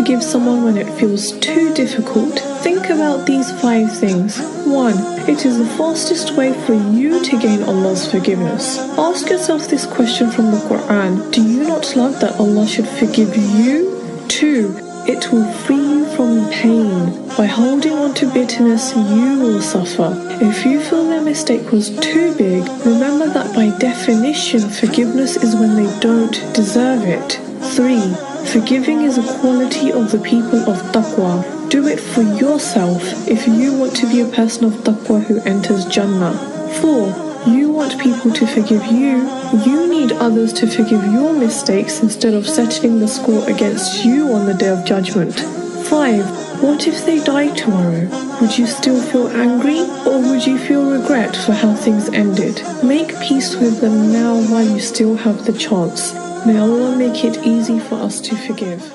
forgive someone when it feels too difficult? Think about these 5 things. 1. It is the fastest way for you to gain Allah's forgiveness. Ask yourself this question from the Quran. Do you not love that Allah should forgive you? 2. It will free you from pain. By holding on to bitterness, you will suffer. If you feel their mistake was too big, remember that by definition, forgiveness is when they don't deserve it. 3. Forgiving is a quality of the people of taqwa. Do it for yourself if you want to be a person of taqwa who enters Jannah. 4. You want people to forgive you. You need others to forgive your mistakes instead of settling the score against you on the Day of Judgment. 5. What if they die tomorrow? Would you still feel angry, or would you feel regret for how things ended? Make peace with them now while you still have the chance. May Allah make it easy for us to forgive.